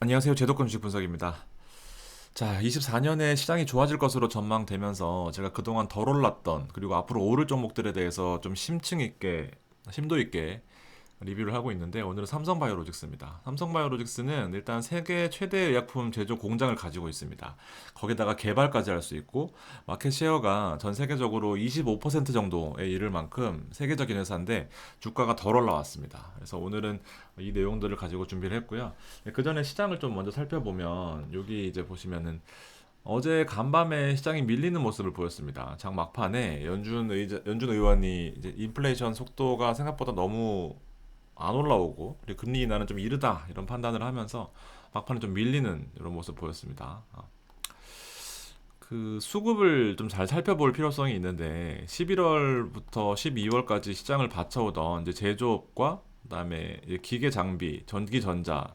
안녕하세요. 제도권 주식 분석입니다. 자, 24년에 시장이 좋아질 것으로 전망되면서 제가 그동안 덜 올랐던 그리고 앞으로 오를 종목들에 대해서 좀 심층 있게, 심도 있게 리뷰를 하고 있는데 오늘은 삼성바이오로직스입니다. 삼성바이오로직스는 일단 세계 최대 의약품 제조 공장을 가지고 있습니다. 거기다가 개발까지 할 수 있고 마켓 쉐어가 전 세계적으로 25% 정도에 이를 만큼 세계적인 회사인데 주가가 덜 올라왔습니다. 그래서 오늘은 이 내용들을 가지고 준비를 했고요. 그 전에 시장을 좀 먼저 살펴보면 여기 이제 보시면은 어제 간밤에 시장이 밀리는 모습을 보였습니다. 장 막판에 연준 의원이 이제 인플레이션 속도가 생각보다 너무 안 올라오고 그리고 금리 인하는 좀 이르다 이런 판단을 하면서 막판에 좀 밀리는 이런 모습 보였습니다. 그 수급을 좀 잘 살펴볼 필요성이 있는데 11월부터 12월까지 시장을 받쳐오던 이제 제조업과 그다음에 이제 기계 장비, 전기 전자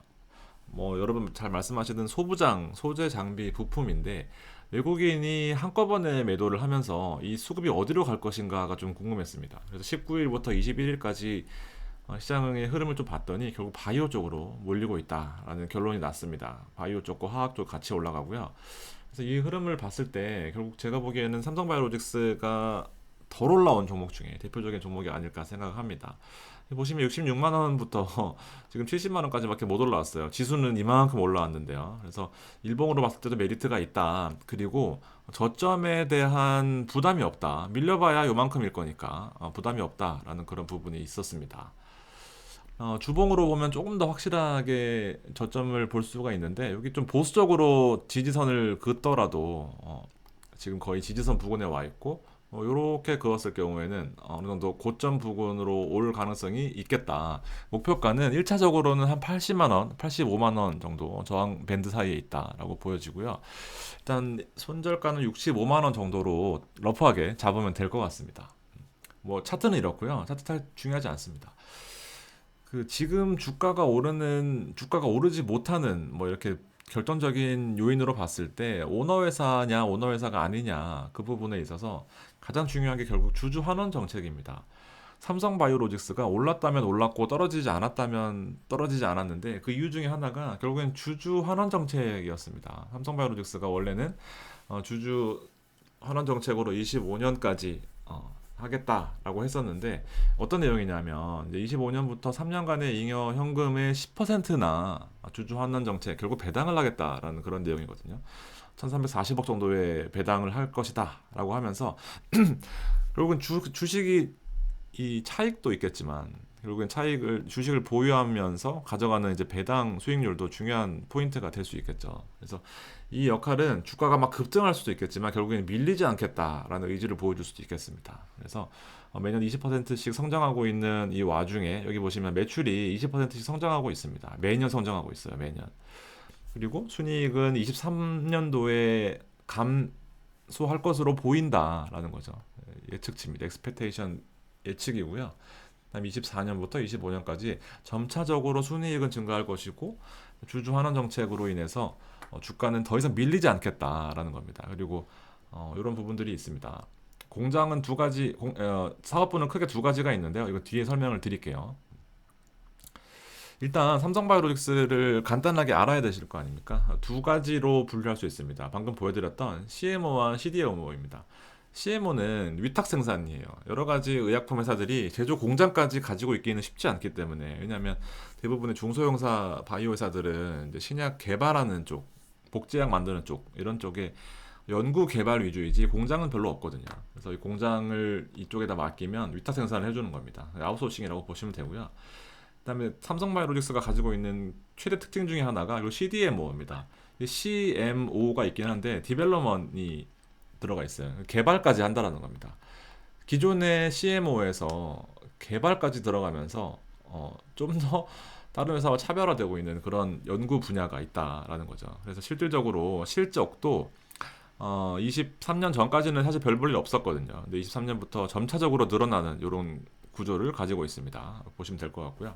뭐 여러분 잘 말씀하시던 소부장, 소재 장비 부품인데 외국인이 한꺼번에 매도를 하면서 이 수급이 어디로 갈 것인가가 좀 궁금했습니다. 그래서 19일부터 21일까지 시장의 흐름을 좀 봤더니 결국 바이오 쪽으로 몰리고 있다라는 결론이 났습니다. 바이오 쪽과 화학 쪽 같이 올라가고요. 그래서 이 흐름을 봤을 때 결국 제가 보기에는 삼성바이오로직스가 덜 올라온 종목 중에 대표적인 종목이 아닐까 생각합니다. 보시면 66만 원부터 지금 70만 원까지밖에 못 올라왔어요. 지수는 이만큼 올라왔는데요. 그래서 일봉으로 봤을 때도 메리트가 있다. 그리고 저점에 대한 부담이 없다. 밀려봐야 요만큼일 거니까 부담이 없다라는 그런 부분이 있었습니다. 주봉으로 보면 조금 더 확실하게 저점을 볼 수가 있는데 여기 좀 보수적으로 지지선을 긋더라도 지금 거의 지지선 부근에 와 있고 이렇게 그었을 경우에는 어느 정도 고점 부근으로 올 가능성이 있겠다. 목표가는 1차적으로는 한 80만 원, 85만 원 정도 저항 밴드 사이에 있다라고 보여지고요. 일단 손절가는 65만 원 정도로 러프하게 잡으면 될 것 같습니다. 뭐 차트는 이렇고요. 차트 중요하지 않습니다. 그 지금 주가가 오르지 못하는 뭐 이렇게 결정적인 요인으로 봤을 때 오너 회사냐 오너 회사가 아니냐 그 부분에 있어서 가장 중요한 게 결국 주주 환원 정책입니다. 삼성바이오로직스가 올랐다면 올랐고 떨어지지 않았다면 떨어지지 않았는데 그 이유 중에 하나가 결국엔 주주 환원 정책이었습니다. 삼성바이오로직스가 원래는 주주 환원 정책으로 25년까지 하겠다라고 했었는데 어떤 내용이냐면 이제 25년부터 3년간의 잉여 현금의 10%나 주주 환원 정책 결국 배당을 하겠다라는 그런 내용이거든요. 1340억 정도의 배당을 할 것이다라고 하면서 결국은 주식이 이 차익도 있겠지만 결국엔 차익을 주식을 보유하면서 가져가는 이제 배당 수익률도 중요한 포인트가 될 수 있겠죠. 그래서 이 역할은 주가가 막 급등할 수도 있겠지만 결국엔 밀리지 않겠다라는 의지를 보여줄 수도 있겠습니다. 그래서 매년 20%씩 성장하고 있는 이 와중에 여기 보시면 매출이 20%씩 성장하고 있습니다. 매년 성장하고 있어요. 매년. 그리고 순이익은 23년도에 감소할 것으로 보인다라는 거죠. 예측치입니다. expectation 예측이고요. 그다음 24년부터 25년까지 점차적으로 순이익은 증가할 것이고 주주 환원 정책으로 인해서 주가는 더 이상 밀리지 않겠다라는 겁니다. 그리고 이런 부분들이 있습니다. 공장은 두 가지, 사업부는 크게 두 가지가 있는데요. 이거 뒤에 설명을 드릴게요. 일단 삼성바이오로직스를 간단하게 알아야 되실 거 아닙니까? 두 가지로 분류할 수 있습니다. 방금 보여드렸던 CMO와 CDMO입니다. CMO는 위탁 생산이에요. 여러 가지 의약품 회사들이 제조 공장까지 가지고 있기는 쉽지 않기 때문에 왜냐하면 대부분의 중소형사 바이오 회사들은 이제 신약 개발하는 쪽, 복제약 만드는 쪽 이런 쪽에 연구 개발 위주이지 공장은 별로 없거든요. 그래서 이 공장을 이쪽에다 맡기면 위탁 생산을 해주는 겁니다. 아웃소싱이라고 보시면 되고요. 그다음에 삼성바이오로직스가 가지고 있는 최대 특징 중에 하나가 이 CDMO입니다. 이 CMO가 있긴 한데 디벨로먼이 들어가 있어요. 개발까지 한다라는 겁니다. 기존의 CMO에서 개발까지 들어가면서 좀 더 다른 회사와 차별화되고 있는 그런 연구 분야가 있다라는 거죠. 그래서 실질적으로 실적도 23년 전까지는 사실 별 볼 일 없었거든요. 근데 23년부터 점차적으로 늘어나는 이런 구조를 가지고 있습니다. 보시면 될 것 같고요.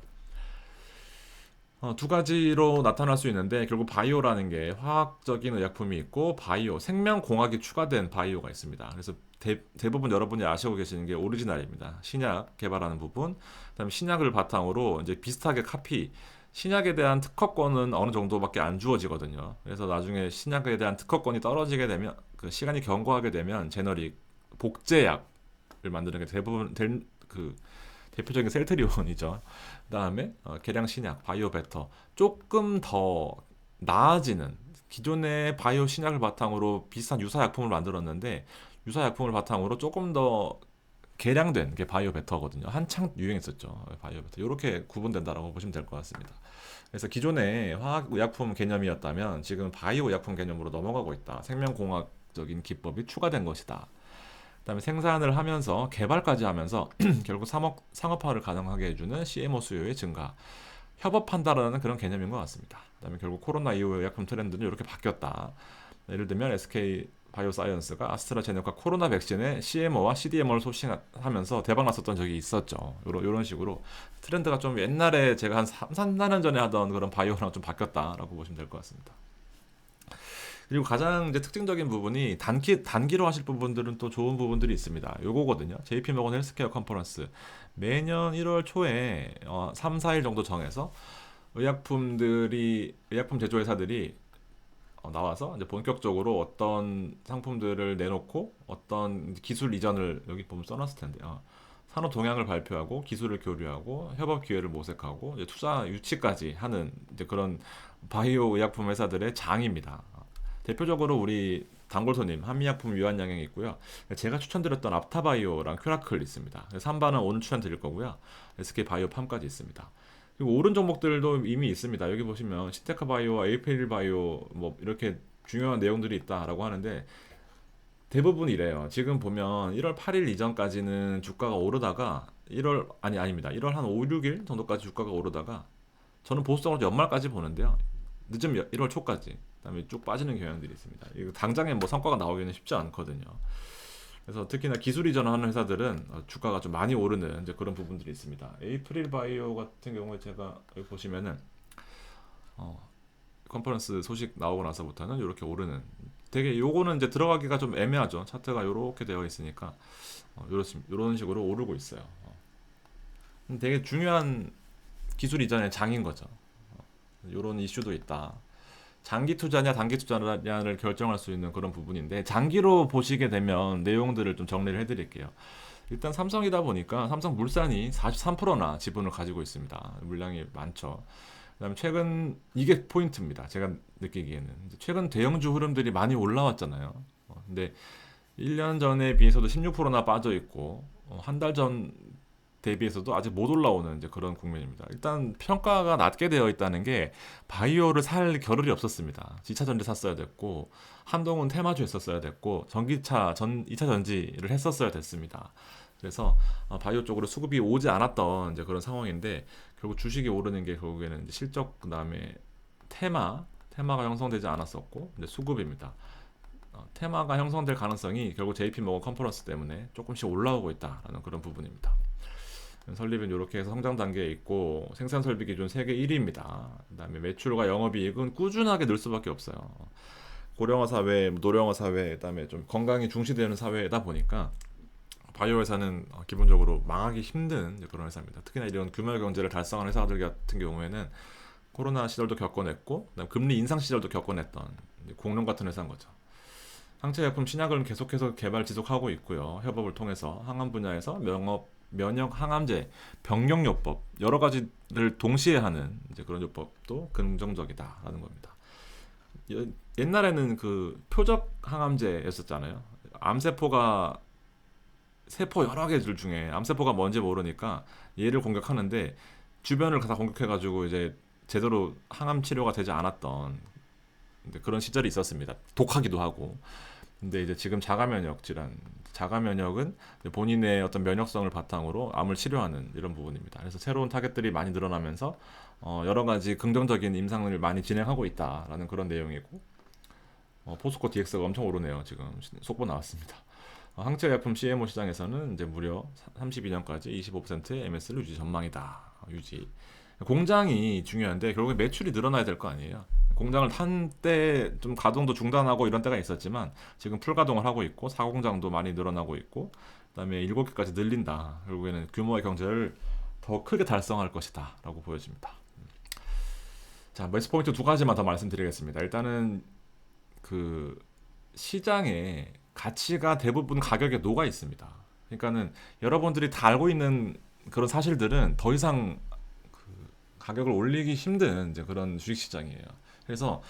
두 가지로 나타날 수 있는데 결국 바이오라는 게 화학적인 의약품이 있고 바이오, 생명공학이 추가된 바이오가 있습니다. 그래서 대부분 여러분이 아시고 계시는 게 오리지널입니다. 신약 개발하는 부분, 그다음에 신약을 바탕으로 이제 비슷하게 카피 신약에 대한 특허권은 어느 정도밖에 안 주어지거든요. 그래서 나중에 신약에 대한 특허권이 떨어지게 되면 그 시간이 경과하게 되면 제너릭 복제약을 만드는 게 대부분 그 대표적인 셀트리온이죠. 그다음에 계량 신약 바이오 베터 조금 더 나아지는 기존의 바이오 신약을 바탕으로 비슷한 유사 약품을 만들었는데 유사 약품을 바탕으로 조금 더 개량된 게 바이오 베터거든요. 한창 유행했었죠. 바이오 베터. 이렇게 구분된다라고 보시면 될 것 같습니다. 그래서 기존의 화학 의약품 개념이었다면 지금 바이오 의약품 개념으로 넘어가고 있다. 생명공학적인 기법이 추가된 것이다. 그다음에 생산을 하면서 개발까지 하면서 결국 상업화를 가능하게 해주는 CMO 수요의 증가, 협업한다라는 그런 개념인 것 같습니다. 그다음에 결국 코로나 이후 의약품 트렌드는 이렇게 바뀌었다. 예를 들면 SK 바이오사이언스가 아스트라제네카 코로나 백신의 CMO와 CDMO를 소싱하면서 대박 났었던 적이 있었죠. 이런 식으로 트렌드가 좀 옛날에 제가 한 3, 4년 전에 하던 그런 바이오랑 좀 바뀌었다라고 보시면 될 것 같습니다. 그리고 가장 이제 특징적인 부분이 단기로 하실 부분들은 또 좋은 부분들이 있습니다. 요거거든요. JP모건 헬스케어 컨퍼런스 매년 1월 초에 3, 4일 정도 정해서 의약품 제조회사들이 나와서 이제 본격적으로 어떤 상품들을 내놓고 어떤 기술 이전을 여기 보면 써놨을 텐데 산업 동향을 발표하고 기술을 교류하고 협업 기회를 모색하고 이제 투자 유치까지 하는 이제 그런 바이오 의약품 회사들의 장입니다. 대표적으로 우리 단골손님 한미약품 유한양행 있고요. 제가 추천드렸던 앞타바이오랑 큐라클 있습니다. 3반은 오늘 추천드릴 거고요. SK바이오팜까지 있습니다. 그리고 오른 종목들도 이미 있습니다. 여기 보시면 시테카 바이오와 에이페일 바이오 뭐 이렇게 중요한 내용들이 있다라고 하는데 대부분 이래요. 지금 보면 1월 8일 이전까지는 주가가 오르다가 1월 아닙니다. 1월 한 5, 6일 정도까지 주가가 오르다가 저는 보수적으로 연말까지 보는데요. 늦으면 1월 초까지 그다음에 쭉 빠지는 경향들이 있습니다. 이거 당장에 뭐 성과가 나오기는 쉽지 않거든요. 그래서 특히나 기술 이전을 하는 회사들은 주가가 좀 많이 오르는 이제 그런 부분들이 있습니다. 에이프릴 바이오 같은 경우에 제가 여기 보시면은 컨퍼런스 소식 나오고 나서부터는 이렇게 오르는 되게 요거는 이제 들어가기가 좀 애매하죠. 차트가 이렇게 되어 있으니까 이런 식으로 오르고 있어요. 되게 중요한 기술 이전의 장인 거죠. 이런 이슈도 있다. 장기 투자냐 단기 투자냐를 결정할 수 있는 그런 부분인데 장기로 보시게 되면 내용들을 좀 정리를 해드릴게요. 일단 삼성이다 보니까 삼성물산이 43%나 지분을 가지고 있습니다. 물량이 많죠. 그다음에 최근 이게 포인트입니다. 제가 느끼기에는 최근 대형주 흐름들이 많이 올라왔잖아요. 근데 1년 전에 비해서도 16%나 빠져 있고 한 달 전 대비해서도 아직 못 올라오는 이제 그런 국면입니다. 일단 평가가 낮게 되어 있다는 게 바이오를 살 겨를이 없었습니다. 2차 전지 샀어야 됐고 한동훈 테마주 했었어야 됐고 전기차 2차 전지를 했었어야 됐습니다. 그래서 바이오 쪽으로 수급이 오지 않았던 이제 그런 상황인데 결국 주식이 오르는 게 결국에는 이제 실적 그다음에 테마가 형성되지 않았었고 이제 수급입니다. 테마가 형성될 가능성이 결국 JP모건 컨퍼런스 때문에 조금씩 올라오고 있다라는 그런 부분입니다. 설립은 이렇게 해서 성장 단계에 있고 생산 설비 기준 세계 1위입니다. 그다음에 매출과 영업이익은 꾸준하게 늘 수밖에 없어요. 고령화 사회, 노령화 사회, 그다음에 좀 건강이 중시되는 사회다 보니까 바이오 회사는 기본적으로 망하기 힘든 그런 회사입니다. 특히나 이런 규모 경제를 달성한 회사들 같은 경우에는 코로나 시절도 겪어냈고 그다음 금리 인상 시절도 겪어냈던 공룡 같은 회사인 거죠. 항체약품 신약을 계속해서 개발 지속하고 있고요. 협업을 통해서 항암 분야에서 면역 항암제, 병력요법 여러 가지를 동시에 하는 이제 그런 요법도 긍정적이다라는 겁니다. 옛날에는 그 표적 항암제였었잖아요. 암세포가 세포 여러 개들 중에 암세포가 뭔지 모르니까 얘를 공격하는데 주변을 다 공격해가지고 이제 제대로 항암 치료가 되지 않았던 그런 시절이 있었습니다. 독하기도 하고. 근데 이제 지금 자가면역은 본인의 어떤 면역성을 바탕으로 암을 치료하는 이런 부분입니다. 그래서 새로운 타겟들이 많이 늘어나면서 여러 가지 긍정적인 임상을 많이 진행하고 있다라는 그런 내용이고 포스코 DX가 엄청 오르네요. 지금 속보 나왔습니다. 항체약품 CMO 시장에서는 이제 무려 32년까지 25%의 MS를 유지 전망이다. 유지. 공장이 중요한데 결국에 매출이 늘어나야 될 거 아니에요. 공장을 탄 때 좀 가동도 중단하고 이런 때가 있었지만 지금 풀가동을 하고 있고 사공장도 많이 늘어나고 있고 그다음에 7개까지 늘린다. 결국에는 규모의 경제를 더 크게 달성할 것이다 라고 보여집니다. 자, 매수 포인트 두 가지만 더 말씀드리겠습니다. 일단은 그 시장의 가치가 대부분 가격에 녹아 있습니다. 그러니까는 여러분들이 다 알고 있는 그런 사실들은 더 이상 그 가격을 올리기 힘든 이제 그런 주식 시장이에요. 그래서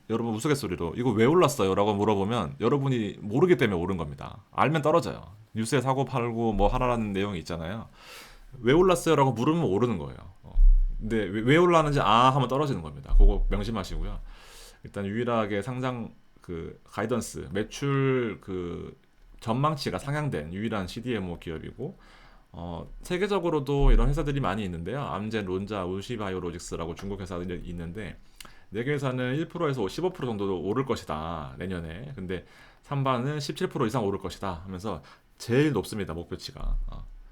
여러분 우스갯소리로 이거 왜 올랐어요? 라고 물어보면 여러분이 모르기 때문에 오른 겁니다. 알면 떨어져요. 뉴스에 사고 팔고 뭐 하라는 내용이 있잖아요. 왜 올랐어요? 라고 물으면 오르는 거예요. 근데 왜 올랐는지 하면 떨어지는 겁니다. 그거 명심하시고요. 일단 유일하게 상장 그 가이던스 매출 그 전망치가 상향된 유일한 CDMO 기업이고 세계적으로도 이런 회사들이 많이 있는데요. 암젠, 론자, 우시바이오로직스라고 중국 회사들이 있는데 네 개 회사는 1%에서 15% 정도 오를 것이다 내년에. 근데 삼바는 17% 이상 오를 것이다 하면서 제일 높습니다 목표치가.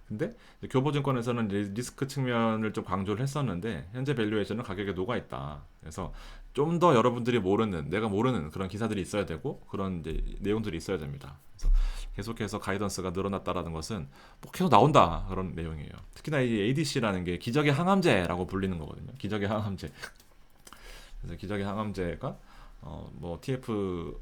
근데 교보증권에서는 리스크 측면을 좀 강조를 했었는데 현재 밸류에이션은 가격에 녹아 있다. 그래서 좀 더 여러분들이 모르는 내가 모르는 그런 기사들이 있어야 되고 그런 이제 내용들이 있어야 됩니다. 그래서 계속해서 가이던스가 늘어났다라는 것은 뭐 계속 나온다 그런 내용이에요. 특히나 이 ADC라는 게 기적의 항암제라고 불리는 거거든요. 기적의 항암제. 그래서 기적의 항암제가 뭐 TF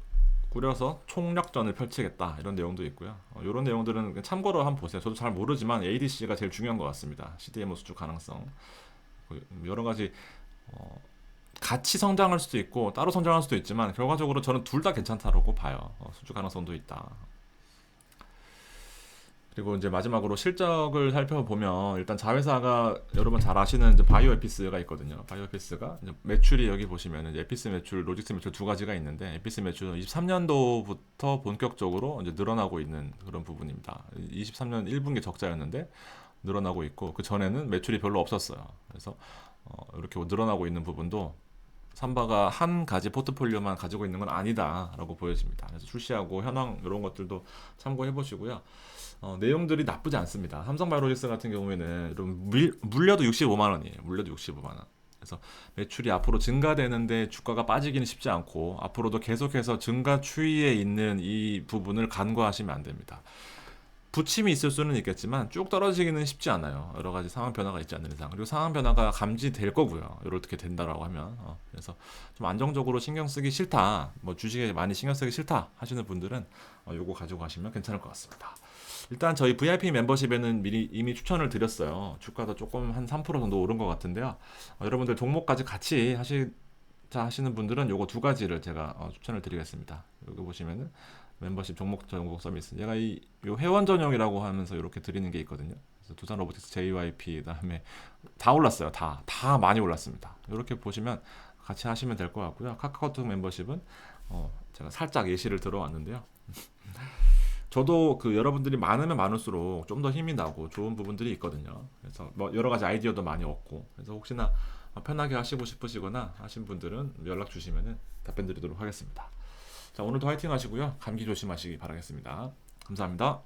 꾸려서 총력전을 펼치겠다 이런 내용도 있고요. 이런 내용들은 참고로 한번 보세요. 저도 잘 모르지만 ADC가 제일 중요한 것 같습니다. CDMO 수주 가능성 여러 가지 같이 성장할 수도 있고 따로 성장할 수도 있지만 결과적으로 저는 둘 다 괜찮다라고 봐요. 수주 가능성도 있다. 그리고 이제 마지막으로 실적을 살펴보면 일단 자회사가 여러분 잘 아시는 이제 바이오에피스가 있거든요. 바이오에피스가 이제 매출이 여기 보시면 이제 에피스 매출, 로직스 매출 두 가지가 있는데 에피스 매출은 23년도부터 본격적으로 이제 늘어나고 있는 그런 부분입니다. 23년 1분기 적자였는데 늘어나고 있고 그 전에는 매출이 별로 없었어요. 그래서 이렇게 늘어나고 있는 부분도 삼바가 한 가지 포트폴리오만 가지고 있는 건 아니다라고 보여집니다. 그래서 출시하고 현황 이런 것들도 참고해 보시고요. 내용들이 나쁘지 않습니다. 삼성바이오로직스 같은 경우에는 물려도 65만 원이에요. 물려도 65만 원. 그래서 매출이 앞으로 증가되는데 주가가 빠지기는 쉽지 않고 앞으로도 계속해서 증가 추이에 있는 이 부분을 간과하시면 안 됩니다. 부침이 있을 수는 있겠지만 쭉 떨어지기는 쉽지 않아요. 여러 가지 상황 변화가 있지 않는 이상. 그리고 상황 변화가 감지될 거고요. 이렇게 된다라고 하면. 그래서 좀 안정적으로 신경 쓰기 싫다. 뭐 주식에 많이 신경 쓰기 싫다 하시는 분들은 요거 가지고 가시면 괜찮을 것 같습니다. 일단 저희 VIP 멤버십에는 미리 이미 추천을 드렸어요. 주가도 조금 한 3% 정도 오른 것 같은데요. 여러분들 종목까지 같이 하시는 분들은 요거 두 가지를 제가 추천을 드리겠습니다. 여기 보시면은 멤버십 종목 서비스. 얘가 요 회원 전용이라고 하면서 이렇게 드리는 게 있거든요. 그래서 두산 로보틱스 JYP 그다음에 다 올랐어요. 다 많이 올랐습니다. 이렇게 보시면 같이 하시면 될 것 같고요. 카카오톡 멤버십은 제가 살짝 예시를 들어왔는데요. 저도 그 여러분들이 많으면 많을수록 좀 더 힘이 나고 좋은 부분들이 있거든요. 그래서 뭐 여러 가지 아이디어도 많이 얻고 그래서 혹시나 편하게 하시고 싶으시거나 하신 분들은 연락 주시면은 답변 드리도록 하겠습니다. 자, 오늘도 화이팅 하시고요. 감기 조심하시기 바라겠습니다. 감사합니다.